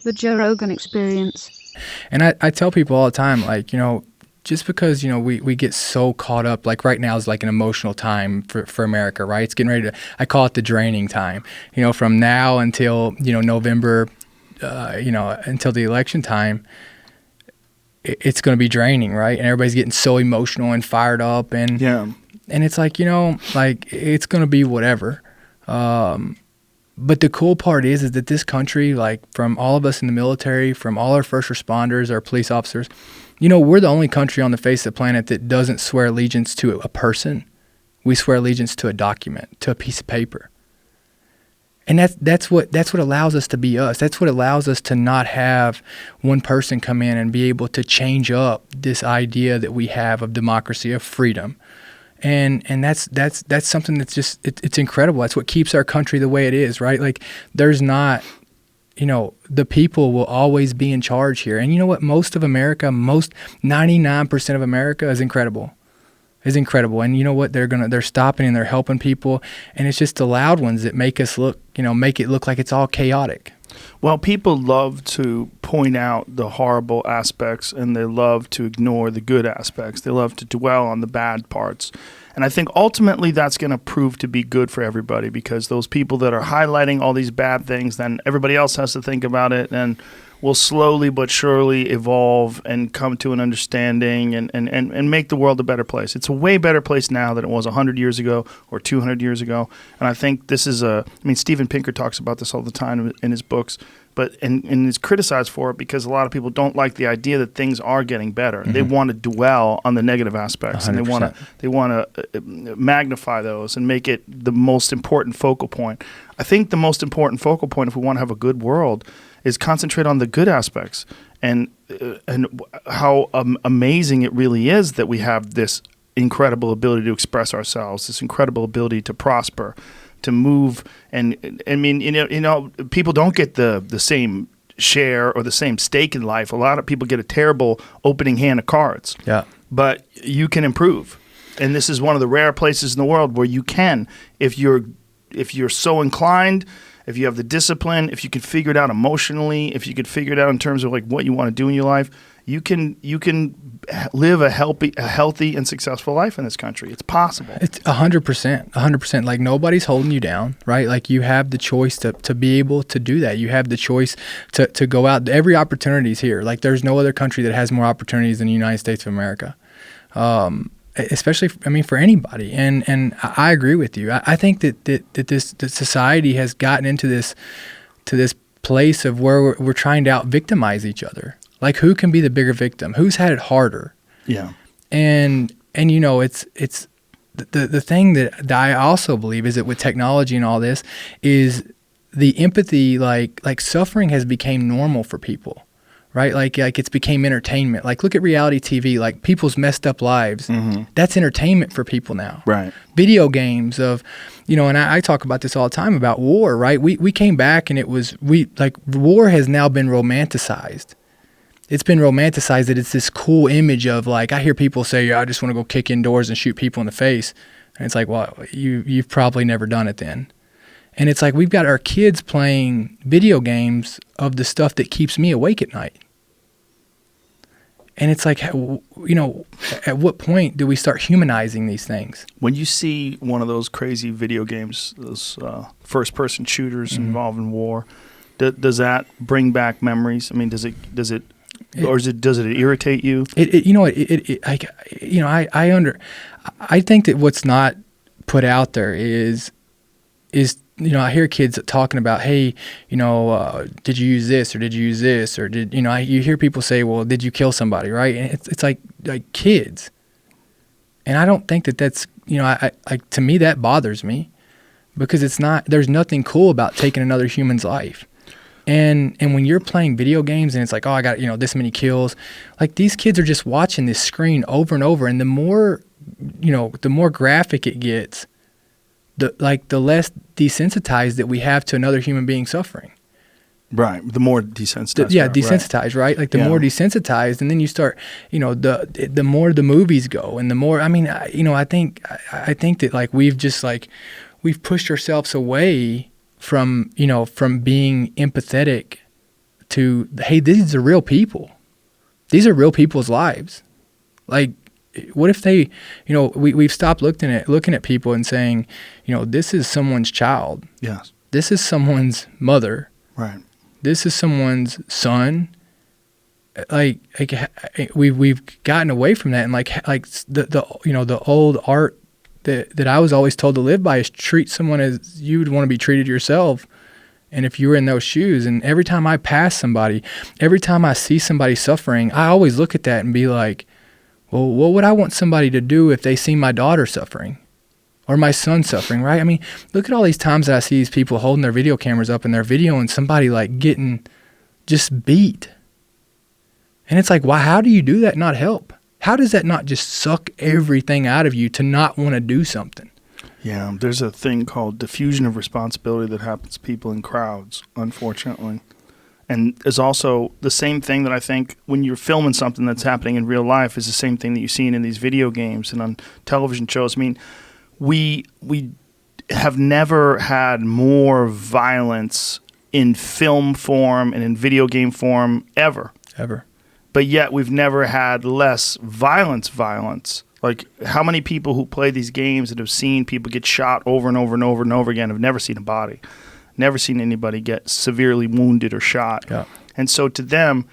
The Joe Rogan Experience. And I tell people all the time, like, just because, we get so caught up, like right now is like an emotional time for America, right? It's getting ready to, I call it the draining time, from now until, November, until the election time, it's going to be draining, right? And everybody's getting so emotional and fired up. And it's like, like it's going to be whatever. But the cool part is that this country, like from all of us in the military, from all our first responders, our police officers, we're the only country on the face of the planet that doesn't swear allegiance to a person. We swear allegiance to a document, to a piece of paper. And that's what allows us to be us. That's what allows us to not have one person come in and be able to change up this idea that we have of democracy, of freedom. And that's something that's just it's incredible. That's what keeps our country the way it is, right? Like there's not, the people will always be in charge here. And you know what? Most of America, 99% of America is incredible. And you know what? They're stopping and they're helping people. And it's just the loud ones that make us make it look like it's all chaotic. Well, people love to point out the horrible aspects and they love to ignore the good aspects. They love to dwell on the bad parts. And I think ultimately that's going to prove to be good for everybody, because those people that are highlighting all these bad things, then everybody else has to think about it and will slowly but surely evolve and come to an understanding and make the world a better place. It's a way better place now than it was 100 years ago or 200 years ago. And I think this is Steven Pinker talks about this all the time in his books, and is criticized for it because a lot of people don't like the idea that things are getting better. Mm-hmm. They want to dwell on the negative aspects 100%. And they want to magnify those and make it the most important focal point. I think the most important focal point, if we want to have a good world, is concentrate on the good aspects and how amazing it really is that we have this incredible ability to express ourselves, this incredible ability to prosper, to move. And I mean, people don't get the same share or the same stake in life. A lot of people get a terrible opening hand of cards. Yeah. But you can improve. And this is one of the rare places in the world where you can, if you're so inclined, if you have the discipline, if you can figure it out emotionally, if you could figure it out in terms of like what you want to do in your life, you can live a healthy and successful life in this country. It's possible. It's 100%. Like nobody's holding you down, right? Like you have the choice to be able to do that. You have the choice to go out. Every opportunity is here. Like there's no other country that has more opportunities than the United States of America. Especially, for anybody. And I agree with you. I think that society has gotten into this place of where we're trying to out-victimize each other. Like who can be the bigger victim? Who's had it harder? Yeah. And it's the thing that I also believe is that with technology and all this is the empathy, like suffering has become normal for people. Right? Like it's became entertainment. Like look at reality TV, like people's messed up lives. Mm-hmm. That's entertainment for people now. Right. Video games of, and I talk about this all the time about war, right? We came back and war has now been romanticized. It's been romanticized that it's this cool image of like, I hear people say, I just want to go kick indoors and shoot people in the face. And it's like, well, you've probably never done it then. And it's like we've got our kids playing video games of the stuff that keeps me awake at night. And it's like, at what point do we start humanizing these things? When you see one of those crazy video games, those first-person shooters mm-hmm. involving war, does that bring back memories? I mean, does it irritate you? I think that what's not put out there is I hear kids talking about, hey, did you use this or did you use this or did, you hear people say, well, did you kill somebody, right? And it's like kids. And I don't think that's, to me that bothers me because there's nothing cool about taking another human's life. And when you're playing video games and it's like, oh, I got, this many kills, like these kids are just watching this screen over and over. And the more graphic it gets, the less desensitized that we have to another human being suffering. Right. The more desensitized. Desensitized, right? Like the more desensitized, and then you start, the more the movies go, and the more. I think that like we've pushed ourselves away from being empathetic to, hey, these are real people. These are real people's lives. Like, what if they, we've stopped looking at people and saying, this is someone's child. Yes. This is someone's mother. Right. This is someone's son. Like we've gotten away from that, and like the old art that I was always told to live by is treat someone as you would want to be treated yourself. And if you were in those shoes, and every time I pass somebody, every time I see somebody suffering, I always look at that and be like, well, what would I want somebody to do if they see my daughter suffering or my son suffering, right? I mean, look at all these times that I see these people holding their video cameras up and they're videoing somebody like getting just beat. And it's like, why? How do you do that and not help? How does that not just suck everything out of you to not want to do something? Yeah, there's a thing called diffusion of responsibility that happens to people in crowds, unfortunately. And there's also the same thing that I think when you're filming something that's happening in real life is the same thing that you've seen in these video games and on television shows. I mean, we have never had more violence in film form and in video game form ever. But yet we've never had less violence. Like, how many people who play these games and have seen people get shot over and over and over and over again have never seen a body, never seen anybody get severely wounded or shot. Yeah. And so to them,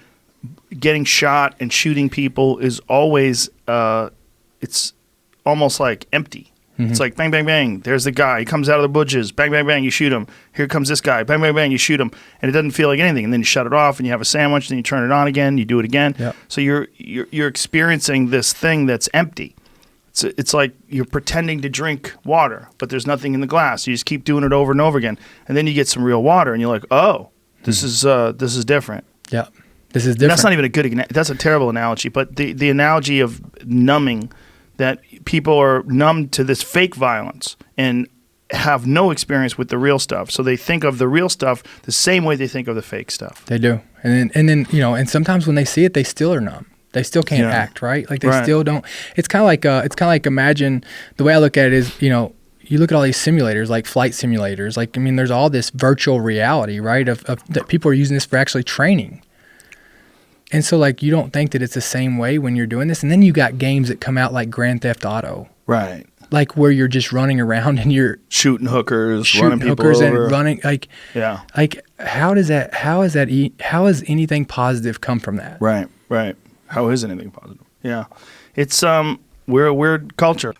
getting shot and shooting people is always, it's almost like empty. Mm-hmm. It's like bang, bang, bang. There's the guy. He comes out of the bushes. Bang, bang, bang. You shoot him. Here comes this guy. Bang, bang, bang. You shoot him. And it doesn't feel like anything. And then you shut it off and you have a sandwich. Then you turn it on again. You do it again. Yep. So you're experiencing this thing that's empty. It's like you're pretending to drink water, but there's nothing in the glass. You just keep doing it over and over again. And then you get some real water and you're like, oh, this is different. Yeah. This is different. And that's not even a good, that's a terrible analogy, but the analogy of numbing, that people are numb to this fake violence and have no experience with the real stuff. So they think of the real stuff the same way they think of the fake stuff. They do. And then and sometimes when they see it, they still are numb. They still can't act, right? Like they still don't. It's kind of like imagine, the way I look at it is, you look at all these simulators, like flight simulators. Like, I mean, there's all this virtual reality, right? Of that people are using this for actually training. And so, like, you don't think that it's the same way when you're doing this. And then you got games that come out like Grand Theft Auto. Right. Like where you're just running around and you're shooting hookers, running people over. And running. Like, yeah. Like, how has anything positive come from that? Right. How is anything positive? Yeah. It's, we're a weird culture.